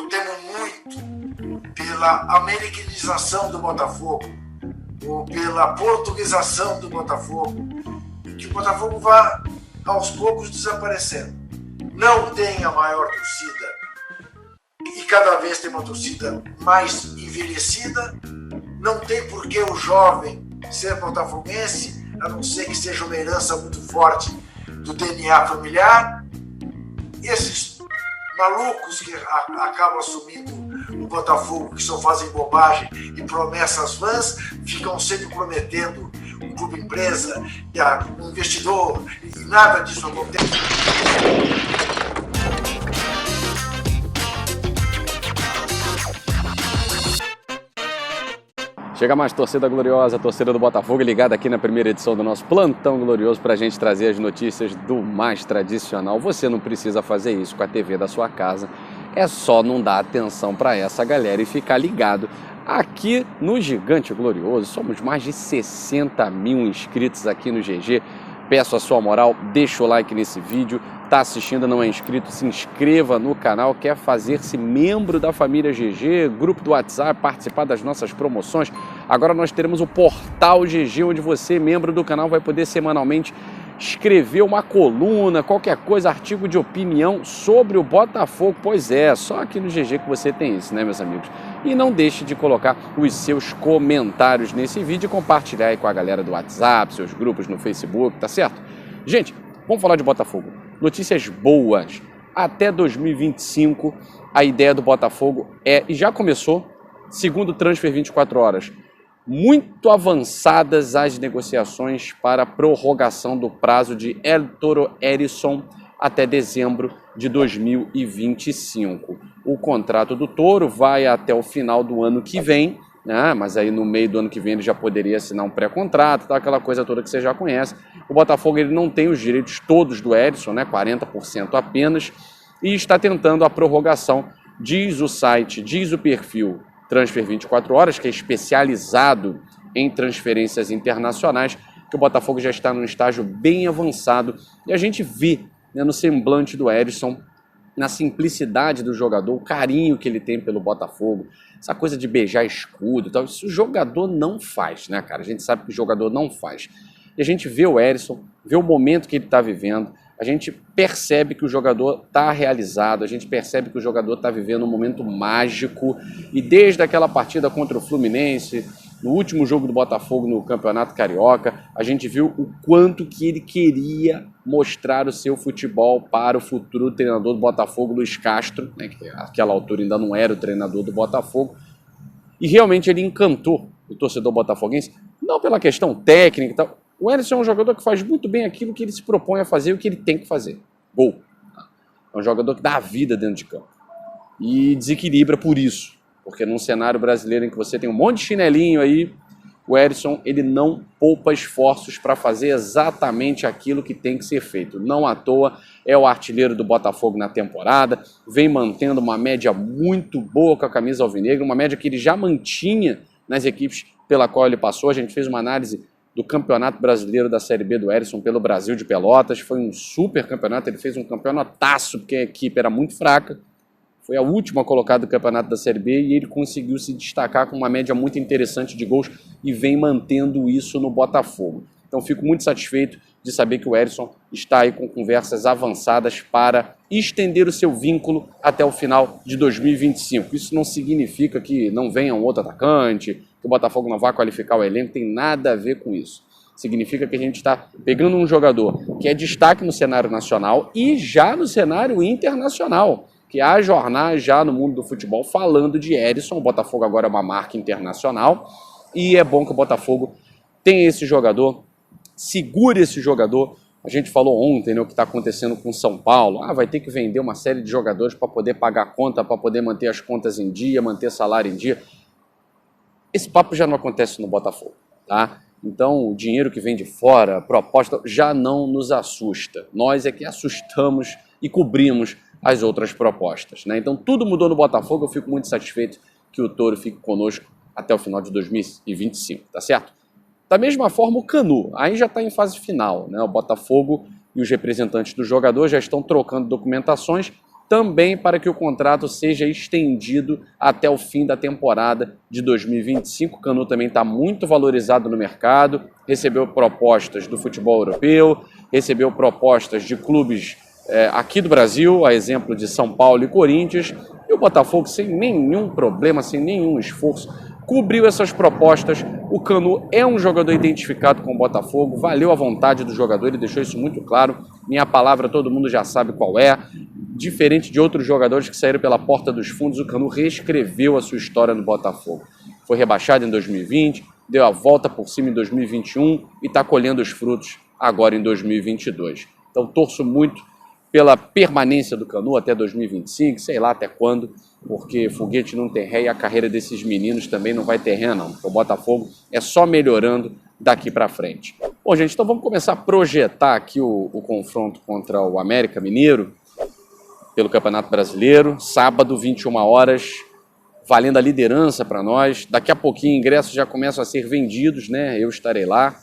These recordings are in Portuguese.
eu temo muito pela americanização do Botafogo, ou pela portuguesação do Botafogo, que o Botafogo vá aos poucos desaparecendo. Não tem a maior torcida e cada vez tem uma torcida mais envelhecida. Não tem por que o jovem ser botafoguense, a não ser que seja uma herança muito forte do DNA familiar. Esses malucos que acabam assumindo o Botafogo, que só fazem bobagem e promessas vãs, ficam sempre prometendo um clube empresa, um investidor, e nada disso acontece. Chega mais torcida gloriosa, torcida do Botafogo, ligada aqui na primeira edição do nosso Plantão Glorioso para a gente trazer as notícias do mais tradicional. Você não precisa fazer isso com a TV da sua casa, é só não dar atenção para essa galera e ficar ligado aqui no Gigante Glorioso. Somos mais de 60 mil inscritos aqui no GG. Peço a sua moral, deixa o like nesse vídeo. Está assistindo, não é inscrito, se inscreva no canal. Quer fazer-se membro da família GG, grupo do WhatsApp, participar das nossas promoções. Agora nós teremos o portal GG, onde você, membro do canal, vai poder semanalmente escrever uma coluna, qualquer coisa, artigo de opinião sobre o Botafogo. Pois é, só aqui no GG que você tem isso, né, meus amigos? E não deixe de colocar os seus comentários nesse vídeo e compartilhar aí com a galera do WhatsApp, seus grupos no Facebook, tá certo? Gente, vamos falar de Botafogo. Notícias boas. Até 2025, a ideia do Botafogo e já começou, segundo o Transfer 24 Horas, muito avançadas as negociações para a prorrogação do prazo de El Toro Herisson até dezembro de 2025. O contrato do Toro vai até o final do ano que vem, né? Mas aí no meio do ano que vem ele já poderia assinar um pré-contrato, tá? Aquela coisa toda que você já conhece. O Botafogo ele não tem os direitos todos do Herisson, né? 40% apenas, e está tentando a prorrogação. Diz o site, diz o perfil Transfer 24 Horas, que é especializado em transferências internacionais, que o Botafogo já está num estágio bem avançado. E a gente vê, né, no semblante do Herisson, na simplicidade do jogador, o carinho que ele tem pelo Botafogo, essa coisa de beijar escudo e tal, isso o jogador não faz, né, cara? A gente sabe que o jogador não faz. E a gente vê o Herisson, vê o momento que ele está vivendo, a gente percebe que o jogador está realizado, a gente percebe que o jogador está vivendo um momento mágico, e desde aquela partida contra o Fluminense, no último jogo do Botafogo no Campeonato Carioca, a gente viu o quanto que ele queria mostrar o seu futebol para o futuro treinador do Botafogo, Luiz Castro, né, que naquela altura ainda não era o treinador do Botafogo, e realmente ele encantou o torcedor botafoguense, não pela questão técnica e tal. O Herisson é um jogador que faz muito bem aquilo que ele se propõe a fazer e o que ele tem que fazer. Gol. É um jogador que dá a vida dentro de campo. E desequilibra por isso. Porque num cenário brasileiro em que você tem um monte de chinelinho aí, o Herisson ele não poupa esforços para fazer exatamente aquilo que tem que ser feito. Não à toa é o artilheiro do Botafogo na temporada, vem mantendo uma média muito boa com a camisa alvinegra, uma média que ele já mantinha nas equipes pela qual ele passou. A gente fez uma análise do Campeonato Brasileiro da Série B do Herisson pelo Brasil de Pelotas. Foi um super campeonato, ele fez um campeonataço porque a equipe era muito fraca. Foi a última colocada do campeonato da Série B e ele conseguiu se destacar com uma média muito interessante de gols e vem mantendo isso no Botafogo. Então fico muito satisfeito de saber que o Herisson está aí com conversas avançadas para estender o seu vínculo até o final de 2025. Isso não significa que não venha um outro atacante, que o Botafogo não vá qualificar o elenco, tem nada a ver com isso. Significa que a gente está pegando um jogador que é destaque no cenário nacional e já no cenário internacional, que há jornais já no mundo do futebol falando de Herisson. O Botafogo agora é uma marca internacional e é bom que o Botafogo tenha esse jogador, segure esse jogador. A gente falou ontem, né, o que está acontecendo com São Paulo. Vai ter que vender uma série de jogadores para poder pagar a conta, para poder manter as contas em dia, manter salário em dia. Esse papo já não acontece no Botafogo, tá? Então, o dinheiro que vem de fora, a proposta, já não nos assusta. Nós é que assustamos e cobrimos as outras propostas, né? Então, tudo mudou no Botafogo. Eu fico muito satisfeito que o Toro fique conosco até o final de 2025, tá certo? Da mesma forma, o Canu, aí já está em fase final, né? O Botafogo e os representantes do jogador já estão trocando documentações também para que o contrato seja estendido até o fim da temporada de 2025. O Canu também está muito valorizado no mercado, recebeu propostas do futebol europeu, recebeu propostas de clubes aqui do Brasil, a exemplo de São Paulo e Corinthians, e o Botafogo, sem nenhum problema, sem nenhum esforço, cobriu essas propostas. O Canu é um jogador identificado com o Botafogo, valeu a vontade do jogador, ele deixou isso muito claro. Minha palavra todo mundo já sabe qual é. Diferente de outros jogadores que saíram pela porta dos fundos, o Canu reescreveu a sua história no Botafogo. Foi rebaixado em 2020, deu a volta por cima em 2021 e está colhendo os frutos agora em 2022. Então torço muito pela permanência do Canu até 2025, sei lá até quando, porque foguete não tem ré e a carreira desses meninos também não vai ter ré não. O Botafogo é só melhorando daqui para frente. Bom, gente, então vamos começar a projetar aqui o confronto contra o América Mineiro pelo Campeonato Brasileiro, sábado, 21 horas, valendo a liderança para nós. Daqui a pouquinho ingressos já começam a ser vendidos, né? Eu estarei lá,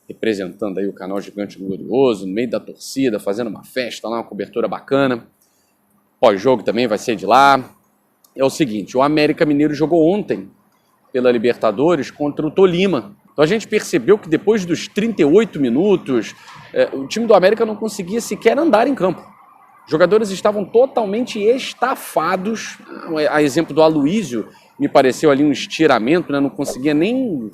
representando aí o canal Gigante Glorioso, no meio da torcida, fazendo uma festa lá, uma cobertura bacana. Pós-jogo também vai ser de lá. É o seguinte, o América Mineiro jogou ontem pela Libertadores contra o Tolima. Então a gente percebeu que depois dos 38 minutos, o time do América não conseguia sequer andar em campo. Os jogadores estavam totalmente estafados. A exemplo do Aloísio, me pareceu ali um estiramento, né? Não conseguia nem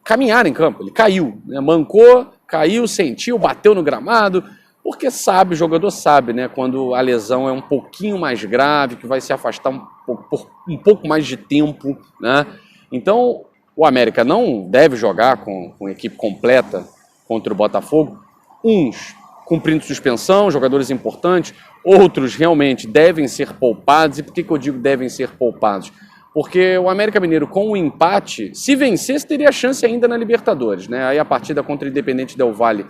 caminhar em campo. Ele caiu, né? Mancou, caiu, sentiu, bateu no gramado, porque sabe, o jogador sabe, né? Quando a lesão é um pouquinho mais grave, que vai se afastar por um pouco mais de tempo, né? Então, o América não deve jogar com equipe completa contra o Botafogo. Uns cumprindo suspensão, jogadores importantes, outros realmente devem ser poupados. E por que eu digo devem ser poupados? Porque o América Mineiro, com o empate, se vencesse, teria chance ainda na Libertadores, né? Aí a partida contra o Independente Del Valle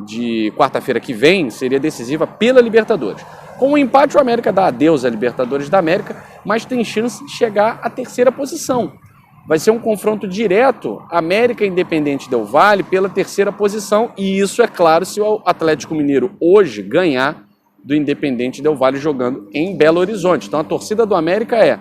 de quarta-feira que vem seria decisiva pela Libertadores. Com o empate, o América dá adeus à Libertadores da América, mas tem chance de chegar à terceira posição. Vai ser um confronto direto, América Independente Del Valle pela terceira posição, e isso é claro se o Atlético Mineiro hoje ganhar do Independente Del Valle jogando em Belo Horizonte. Então a torcida do América é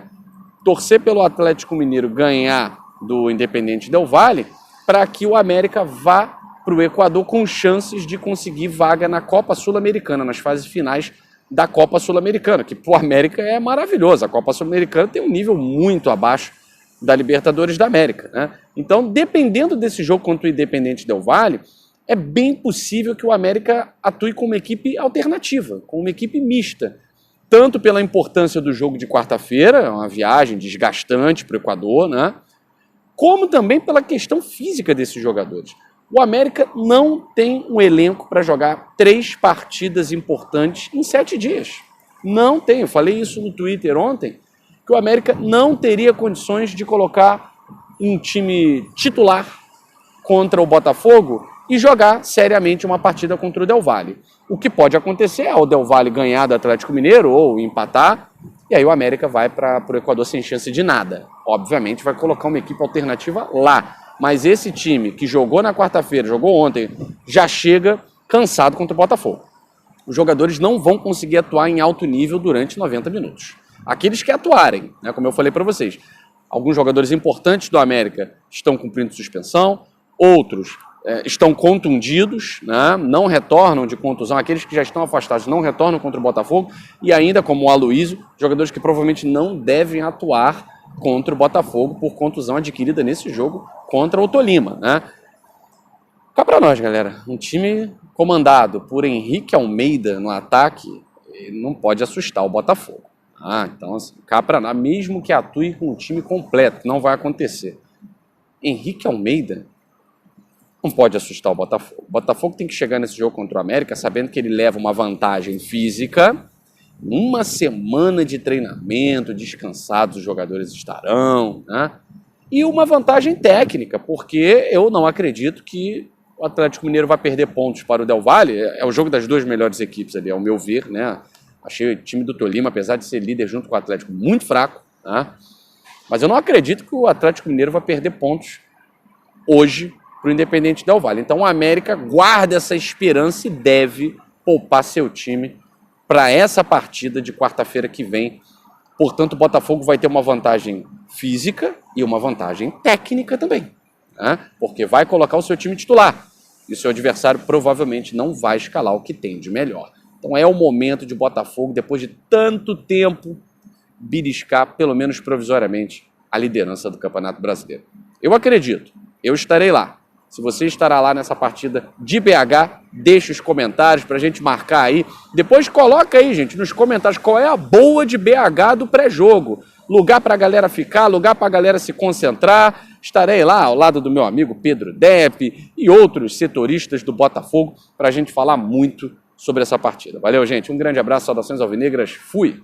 torcer pelo Atlético Mineiro ganhar do Independente Del Valle para que o América vá para o Equador com chances de conseguir vaga na Copa Sul-Americana, nas fases finais da Copa Sul-Americana, que para o América é maravilhoso. A Copa Sul-Americana tem um nível muito abaixo da Libertadores da América, né? Então, dependendo desse jogo contra o Independente Del Valle, é bem possível que o América atue com uma equipe alternativa, com uma equipe mista, tanto pela importância do jogo de quarta-feira, uma viagem desgastante para o Equador, né? Como também pela questão física desses jogadores. O América não tem um elenco para jogar 3 partidas importantes em 7 dias. Não tem, eu falei isso no Twitter ontem, que o América não teria condições de colocar um time titular contra o Botafogo e jogar seriamente uma partida contra o Del Valle. O que pode acontecer é o Del Valle ganhar do Atlético Mineiro ou empatar, e aí o América vai para o Equador sem chance de nada. Obviamente vai colocar uma equipe alternativa lá, mas esse time que jogou na quarta-feira, jogou ontem, já chega cansado contra o Botafogo. Os jogadores não vão conseguir atuar em alto nível durante 90 minutos. Aqueles que atuarem, né, como eu falei para vocês, alguns jogadores importantes do América estão cumprindo suspensão, outros estão contundidos, né, não retornam de contusão, aqueles que já estão afastados não retornam contra o Botafogo, e ainda como o Aloísio, jogadores que provavelmente não devem atuar contra o Botafogo por contusão adquirida nesse jogo contra o Tolima, né? Cá para nós, galera, um time comandado por Henrique Almeida no ataque não pode assustar o Botafogo. Então, assim, cá para nós, mesmo que atue com o time completo, que não vai acontecer. Henrique Almeida não pode assustar o Botafogo. O Botafogo tem que chegar nesse jogo contra o América sabendo que ele leva uma vantagem física, uma semana de treinamento, descansados os jogadores estarão, né? E uma vantagem técnica, porque eu não acredito que o Atlético Mineiro vai perder pontos para o Del Valle. É o jogo das duas melhores equipes ali, ao meu ver, né? Achei o time do Tolima, apesar de ser líder junto com o Atlético, muito fraco, tá? Mas eu não acredito que o Atlético Mineiro vai perder pontos hoje para o Independente Del Valle. Então o América guarda essa esperança e deve poupar seu time para essa partida de quarta-feira que vem. Portanto, o Botafogo vai ter uma vantagem física e uma vantagem técnica também, né? Porque vai colocar o seu time titular e o seu adversário provavelmente não vai escalar o que tem de melhor. Então é o momento de Botafogo, depois de tanto tempo, beliscar, pelo menos provisoriamente, a liderança do Campeonato Brasileiro. Eu acredito, eu estarei lá. Se você estará lá nessa partida de BH, deixe os comentários para a gente marcar aí. Depois coloca aí, gente, nos comentários qual é a boa de BH do pré-jogo. Lugar para a galera ficar, lugar para a galera se concentrar. Estarei lá ao lado do meu amigo Pedro Depp e outros setoristas do Botafogo para a gente falar muito sobre essa partida. Valeu, gente. Um grande abraço, saudações alvinegras. Fui!